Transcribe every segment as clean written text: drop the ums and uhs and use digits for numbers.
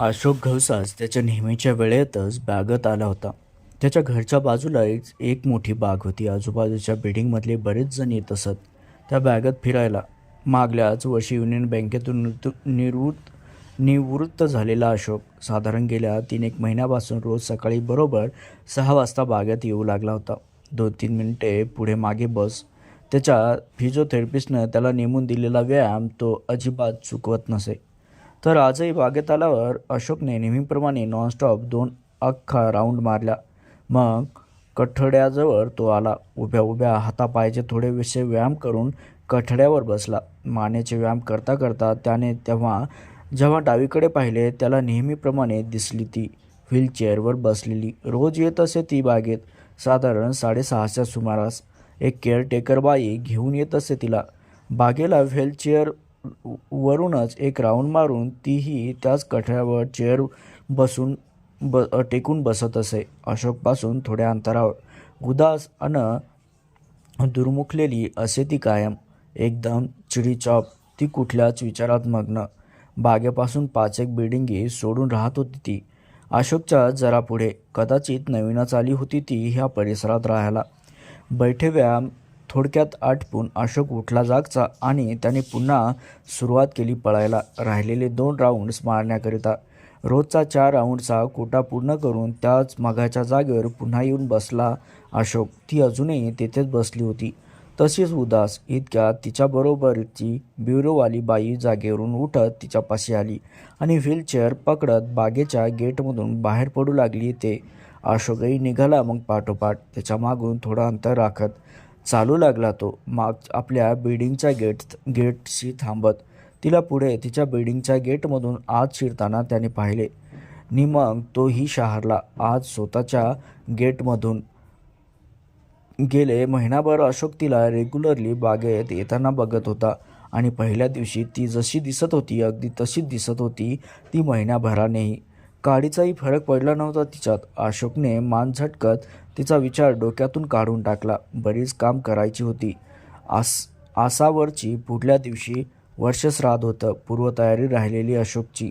अशोक घवसास त्याच्या नेहमीच्या वेळेतच बागेत आला होता. त्याच्या घरच्या बाजूलाच एक मोठी बाग होती. आजूबाजूच्या बिल्डिंगमधले बरेच जण येत असत त्या बागेत फिरायला. मागल्याच वर्षी युनियन बँकेतून निवृत्त झालेला अशोक साधारण गेल्या 3-1 महिन्यापासून रोज सकाळी बरोबर 6 वाजता बागेत येऊ लागला होता. 2-3 मिनिटे पुढे मागे बस. त्याच्या फिजिओथेरपिस्टनं त्याला नेमून दिलेला व्यायाम तो अजिबात चुकवत नसे. तर आजही बागेत आल्यावर अशोकने नेहमीप्रमाणे नॉनस्टॉप 2 अख्खा राऊंड मारला. मग कठड्याजवळ तो आला. उभ्या उभ्या हातापायाचे थोडेसे व्यायाम करून कठड्यावर बसला. मानेचे व्यायाम करता करता त्याने जेव्हा डावीकडे पाहिले, त्याला नेहमीप्रमाणे दिसली ती व्हीलचेअरवर बसलेली. रोज येत असे ती बागेत. साधारण 6:30च्या सुमारास एक केअरटेकर बाई घेऊन येत असे तिला. बागेला व्हीलचेअर वरूनच एक राऊंड मारून तीही त्याच कठड्यावर चेअर टेकून बसत असे. अशोकपासून थोड्या अंतरावर उदास अन दुर्मुखलेली असे ती कायम. एकदम चिडीचॉप. ती कुठल्याच विचारात मग्न. बागेपासून 5-1 बिल्डिंगी सोडून राहत होती ती. अशोकच्या जरा पुढे. कदाचित नवीनच आली होती ती ह्या परिसरात राहायला. बैठे व्यायाम थोडक्यात आटपून अशोक उठला जागचा आणि त्याने पुन्हा सुरुवात केली पळायला. राहिलेले 2 राऊंड्स मारण्याकरिता. रोजचा 4 राऊंडचा कोटा पूर्ण करून त्याच मगाच्या जागेवर पुन्हा येऊन बसला अशोक. ती अजूनही तेथेच बसली होती, तशीच उदास. इतक्यात तिच्याबरोबरची ब्युरोवाली बाई जागेवरून उठत तिच्यापाशी आली आणि व्हीलचेअर पकडत बागेच्या गेटमधून बाहेर पडू लागली. ते अशोकही निघाला मग पाठोपाठ. त्याच्या मागून थोडं अंतर राखत चालू लागला तो. आपल्या बिल्डिंगच्या गेटशी थांबत. तिला पुढे तिच्या बिल्डिंगच्या गेटमधून आत शिरताना त्याने पाहिले. मग तोही शहारला. आज स्वतःच्या गेटमधून. गेले महिनाभर अशोक तिला रेग्युलरली बागेत येताना बघत होता आणि पहिल्या दिवशी ती जशी दिसत होती अगदी तशीच दिसत होती ती महिन्याभरानेही. काडीचाही फरक पडला नव्हता तिच्यात. अशोकने मान झटकत तिचा विचार डोक्यातून काढून टाकला. बरीच काम करायची होती. आसावरची पुढल्या दिवशी वर्षश्राद्ध होतं. पूर्वतयारी राहिलेली अशोकची.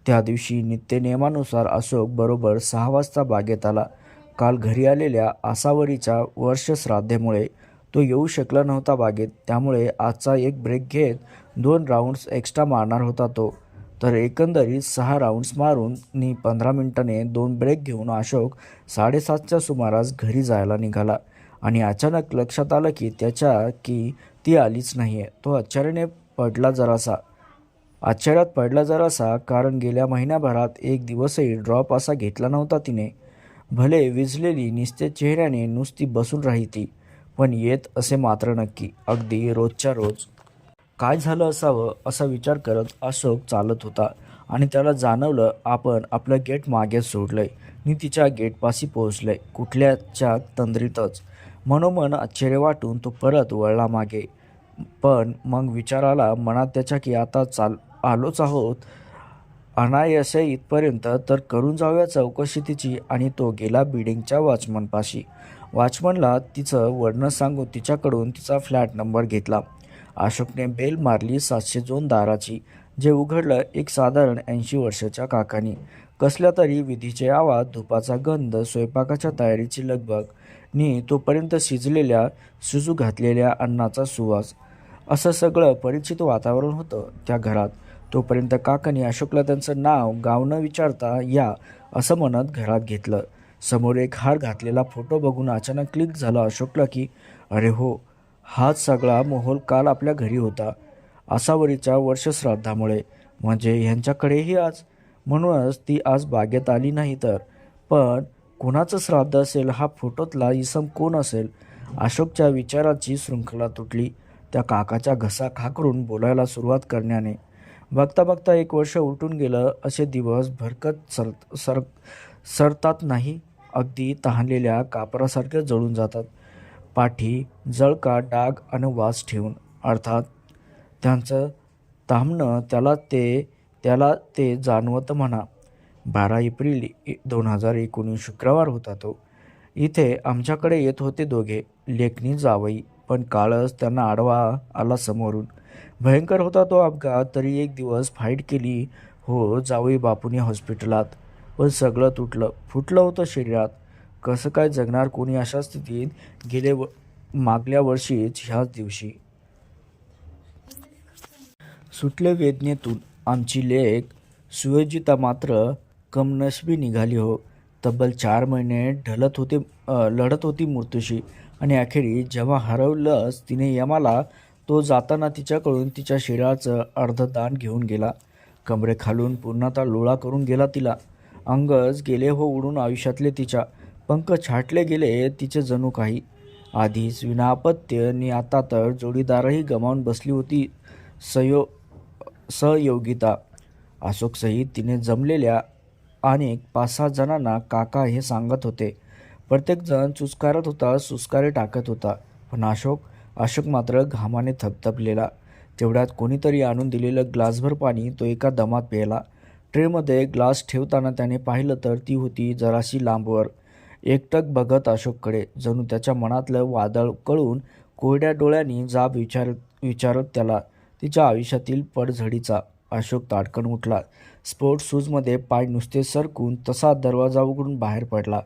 त्या दिवशी नित्यनियमानुसार अशोक बरोबर 6 वाजता बागेत आला. काल घरी आलेल्या आसावरीच्या वर्षश्राद्धेमुळे तो येऊ शकला नव्हता बागेत. त्यामुळे आजचा एक ब्रेक घेत 2 राऊंड्स एक्स्ट्रा मारणार होता तो. तर एकंदरीत 6 राऊंड्स मारून 15 मिनिटांनी 2 ब्रेक घेऊन अशोक 7:30च्या सुमारास घरी जायला निघाला. आणि अचानक लक्षात आलं की ती आलीच नाहीये. तो आश्चर्यात पडला जरासा, कारण गेल्या महिन्याभरात एक दिवसही ड्रॉप असा घेतला नव्हता तिने. भले विझलेली निस्तेज चेहऱ्याने नुसती बसून राही ती, पण येत असे मात्र नक्की. अगदी रोजच्या रोज. काय झालं असावं असा विचार करत अशोक चालत होता आणि त्याला जाणवलं आपण आपलं गेट मागे सोडलंय आणि तिच्या गेटपाशी पोहोचलंय. कुठल्याच्या तंद्रीतच. मनोमन आश्चर्य वाटून तो परत वळला मागे. पण मग विचार आला मनात त्याच्या की आता आलोच आहोत अनायासे इथपर्यंत, तर करून जाऊया चौकशी तिची. आणि तो गेला बिल्डिंगच्या वॉचमनपाशी. वॉचमनला तिचं वळणं सांगून तिच्याकडून तिचा फ्लॅट नंबर घेतला. अशोकने बेल मारली 702 दाराची. जे उघडलं एक साधारण 80 वर्षाच्या काकानी. कसल्या तरी विधीचे आवाज, धुपाचा गंध, स्वयंपाकाच्या तयारीची लगबग नी तोपर्यंत शिजू घातलेल्या अन्नाचा सुवास. असं सगळं परिचित वातावरण होतं त्या घरात. तोपर्यंत काकांनी अशोकला त्यांचं नाव गाव न विचारता या असं म्हणत घरात घेतलं. समोर एक हार घातलेला फोटो बघून अचानक क्लिक झालं अशोकला की अरे हो, हाच सगळा माहोल काल आपल्या घरी होता आसावरीच्या वर्षश्राद्धामुळे. म्हणजे ह्यांच्याकडेही आज. म्हणूनच ती आज बागेत आली नाही तर. पण कोणाचं श्राद्ध असेल? हा फोटोतला इसम कोण असेल? अशोकच्या विचाराची शृंखला तुटली त्या काकाच्या घसा खाकरून बोलायला सुरुवात करण्याने. बघता बघता 1 वर्ष उलटून गेलं. असे दिवस भरकत सरतात नाही, अगदी तहानलेल्या कापरासारखे जळून जातात. पाठी जळका डाग आणि वास ठेवून. अर्थात त्यांचं ताम्हणं त्याला ते जाणवतं म्हणा. 12 एप्रिल 2019 शुक्रवार होता तो. इथे आमच्याकडे येत होते दोघे, लेकणी जावई. पण काळच त्यांना आडवा आला समोरून. भयंकर होता तो अपघात. तरी एक दिवस फाईट केली हो, जावई बापूंनी हॉस्पिटलात. पण सगळं तुटलं फुटलं होतं शरीरात. कसं काय जगणार कोणी अशा स्थितीत मागल्या वर्षीच ह्याच दिवशी. सुटले वेदनेतून आमची लेक सुयोजिता मात्र कमनशिबी निघाली हो. तब्बल 4 महिने लढत होती मृत्यूशी आणि अखेरी जेव्हा हरवलंच तिने यमाला, तो जाताना तिच्याकडून तिच्या शरीराचं अर्धदान घेऊन गेला. कमरेखालून पूर्णतः लोळा करून गेला तिला. अंगच गेले हो उडून आयुष्यातले तिच्या. पंख छाटले गेले तिचे जणू काही. आधीच विना अपत्य आणि आता तर जोडीदारही गमावून बसली होती सहयोगिता. अशोकसहित तिने जमलेल्या अनेक 5-6 जणांना काका हे सांगत होते. प्रत्येकजण चुचकारत होता, सुस्कारे टाकत होता. पण अशोक मात्र घामाने थपथपलेला. तेवढ्यात कोणीतरी आणून दिलेलं ग्लासभर पाणी तो एका दमात प्यायला. ट्रेमध्ये ग्लास ठेवताना त्याने पाहिलं तर ती होती जराशी लांबवर. एकटक बघत अशोककडे, जणू त्याच्या मनातलं वादळ कळून कोरड्या डोळ्यांनी जाब विचारत त्याला तिच्या आयुष्यातील पडझडीचा. अशोक ताडकन उठला. स्पोर्ट्स शूजमध्ये पाय नुसते सरकून तसा दरवाजा उघडून बाहेर पडला.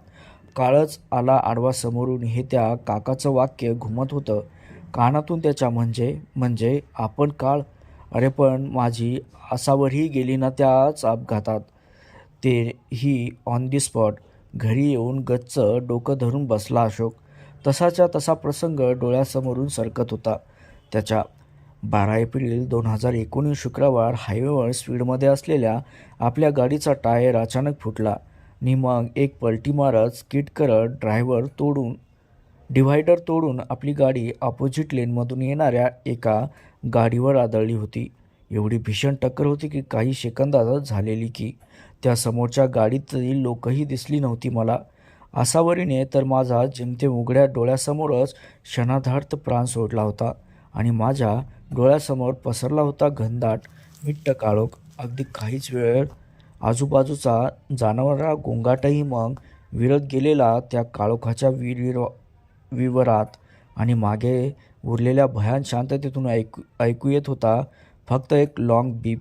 काळच आला आडवा समोरून हे त्या काकाचं वाक्य घुमत होतं कानातून त्याच्या. म्हणजे आपण काळ? अरे पण माझी आसावरही गेली ना त्याच अपघातात. तेही ऑन दी स्पॉट. घरी येऊन गच्च डोकं धरून बसला अशोक. तसाच्या तसा प्रसंग डोळ्यासमोरून सरकत होता त्याच्या. 12 एप्रिल 2019 शुक्रवार हायवेवर स्पीडमध्ये असलेल्या आपल्या गाडीचा टायर अचानक फुटला आणि मग एक पलटी मारत स्किड करत डिव्हायडर तोडून आपली गाडी ऑपोजिट लेनमधून येणाऱ्या एका गाडीवर आदळली होती. एवढी भीषण टक्कर होती की काही सेकंदातच झालेली की त्या समोरच्या गाडीतील लोकही दिसली नव्हती मला. आसावरीने तर माझा जेमतेम उघड्या डोळ्यासमोरच क्षणार्धात प्राण सोडला होता आणि माझ्या डोळ्यासमोर पसरला होता घनदाट मिट्ट काळोख. अगदी काहीच वेळ आजूबाजूचा जाणवणारा गोंगाटही मग विरत गेलेला त्या काळोखाच्या विवरात. आणि मागे उरलेल्या भयान शांततेतून ऐकू येत होता फक्त एक लॉंग बीप.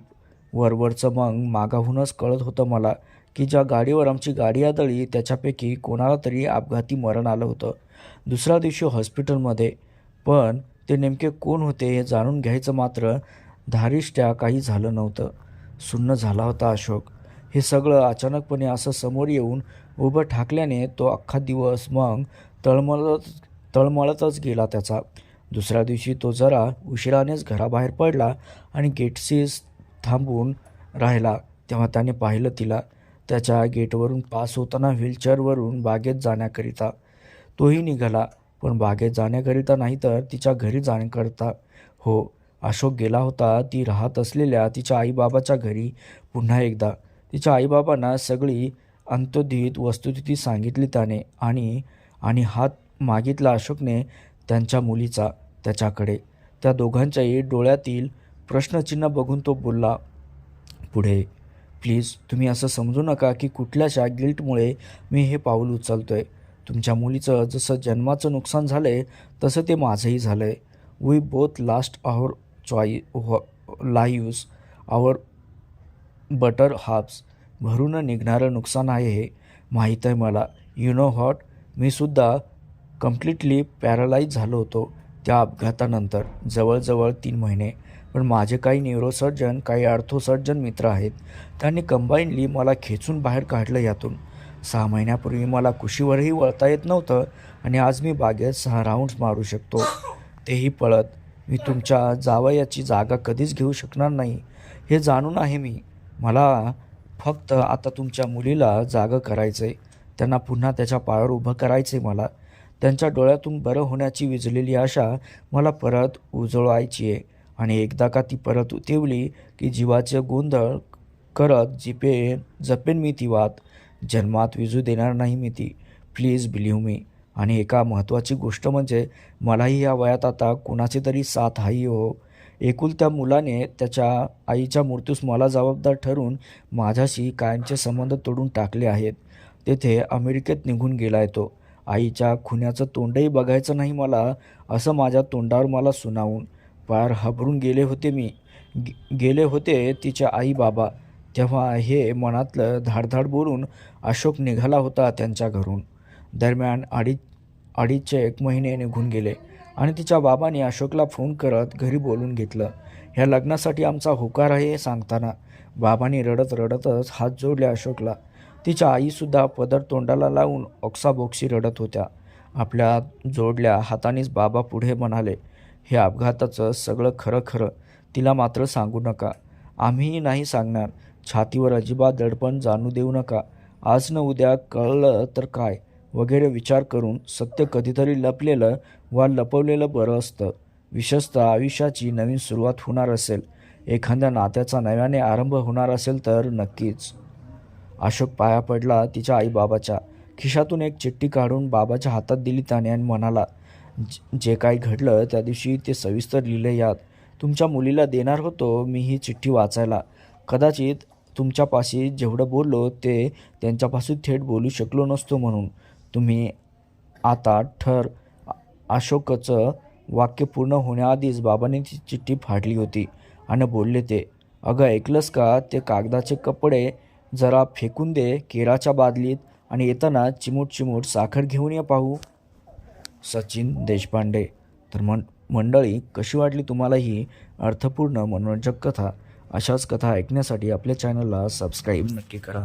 वरवरचं मग मागाहूनच कळत होतं मला की ज्या गाडीवर आमची गाडी आदळली त्याच्यापैकी कोणाला तरी अपघाती मरण आलं होतं दुसऱ्या दिवशी हॉस्पिटलमध्ये. पण ते नेमके कोण होते हे जाणून घ्यायचं मात्र धारिष्ट्या काही झालं नव्हतं. सुन्न झाला होता अशोक. हे सगळं अचानकपणे असं समोर येऊन उभं ठाकल्याने तो अख्खा दिवस मग तळमळतच गेला त्याचा. दुसऱ्या दिवशी तो जरा उशिरानेच घराबाहेर पडला आणि गेटशीच थांबून राहिला. तेव्हा त्याने पाहिलं तिला त्याच्या गेटवरून पास होताना व्हीलचेअरवरून बागेत जाण्याकरिता. तोही निघाला, पण बागेत जाण्याकरिता नाही तर तिच्या घरी जाण्याकरिता. हो, अशोक गेला होता ती राहत असलेल्या तिच्या आईबाबाच्या घरी पुन्हा एकदा. तिच्या आईबाबांना सगळी अंतर्निहित वस्तुस्थिती सांगितली त्याने आणि हात मागितला अशोकने त्यांच्या मुलीचा त्याच्याकडे. त्या दोघांच्याही डोळ्यातील प्रश्नचिन्ह बघून तो बोलला पुढे, प्लीज तुम्ही असं समजू नका की कुठल्याशा गिल्टमुळे मी हे पाऊल उचलतोय. तुमच्या मुलीचं जसं जन्माचं नुकसान झालं आहे तसं ते माझंही झालं आहे. We both lost lives our better halves. भरून निघणारं नुकसान आहे हे माहीत आहे मला. यू नो व्हॉट, मी सुद्धा कम्प्लिटली पॅरालाइज झालो होतो त्या अपघातानंतर जवळजवळ 3 महिने. पण माझे काही न्यूरोसर्जन काही आर्थोसर्जन मित्र आहेत. त्यांनी कंबाईनली मला खेचून बाहेर काढलं यातून. 6 महिन्यापूर्वी मला कुशीवरही वळता येत नव्हतं आणि आज मी बागेत 6 राऊंड्स मारू शकतो, तेही पळत. मी तुमच्या जावयाची जागा कधीच घेऊ शकणार नाही हे जाणून आहे मी. मला फक्त आता तुमच्या मुलीला जागं करायचं आहे. त्यांना पुन्हा त्याच्या पायावर उभं करायचं आहे मला. त्यांच्या डोळ्यातून बरं होण्याची विझलेली आशा मला परत उजळवायची आहे. आणि एकदा का ती परत उतरवली की जीवाचे गोंधळ करत जपेन मी ती वाट. जन्मात विजू देणार नाही मी ती. प्लीज बिलीव्ह मी. आणि एका महत्त्वाची गोष्ट म्हणजे मलाही या वयात आता कुणाची तरी साथ हवी हो. एकुलत्या मुलाने त्याच्या आईच्या मृत्यूस मला जबाबदार ठरवून माझ्याशी कायमचे संबंध तोडून टाकले आहेत. तेथे अमेरिकेत निघून गेलाय तो. आईच्या खुन्याचं तोंडही बघायचं नाही मला असं माझ्या तोंडावर मला सुनावून. पार हाबरून गेले होते तिचे आई बाबा. तेव्हा हे मनातलं धाडधाड बोलून अशोक निघाला होता त्यांच्या घरून. दरम्यान अडीचचे 1 महिने निघून गेले आणि तिच्या बाबांनी अशोकला फोन करत घरी बोलून घेतलं. ह्या लग्नासाठी आमचा होकार आहे हे सांगताना बाबांनी रडत रडतच हात जोडले अशोकला. तिच्या आईसुद्धा पदर तोंडाला लावून ओक्साबोक्शी रडत होत्या. आपल्या जोडल्या हातानेच बाबा पुढे म्हणाले, हे अपघाताचं सगळं खरं खरं तिला मात्र सांगू नका. आम्हीही नाही सांगणार. छातीवर अजिबात दडपण जाणू देऊ नका. आज न उद्या कळलं तर काय वगैरे विचार करून सत्य कधीतरी लपलेलं वा लपवलेलं बरं असतं. विशेषतः आयुष्याची नवीन सुरुवात होणार असेल, एखाद्या नात्याचा नव्याने आरंभ होणार असेल तर नक्कीच. अशोक पाया पडला तिच्या आईबाबाच्या. खिशातून एक चिठ्ठी काढून बाबाच्या हातात दिली त्याने आणि म्हणाला, जे काही घडलं त्या दिवशी ते सविस्तर लिहिले यात. तुमच्या मुलीला देणार होतो मी ही चिठ्ठी वाचायला. कदाचित तुमच्यापाशी जेवढं बोललो ते त्यांच्यापासून थेट बोलू शकलो नसतो म्हणून. तुम्ही आता ठर. अशोकचं वाक्य पूर्ण होण्याआधीच बाबांनी ती चिठ्ठी फाडली होती आणि बोलले ते, अगं ऐकलंस का, ते कागदाचे कपडे जरा फेकून दे केराच्या बादलीत आणि येताना चिमूट चिमूट साखर घेऊन ये पाहू. सचिन देशपांडे. तर मंडळी, कशी वाटली तुम्हाला ही अर्थपूर्ण मनोरंजक कथा? अशाच कथा ऐकण्यासाठी आपल्या चॅनलला सबस्क्राईब नक्की करा.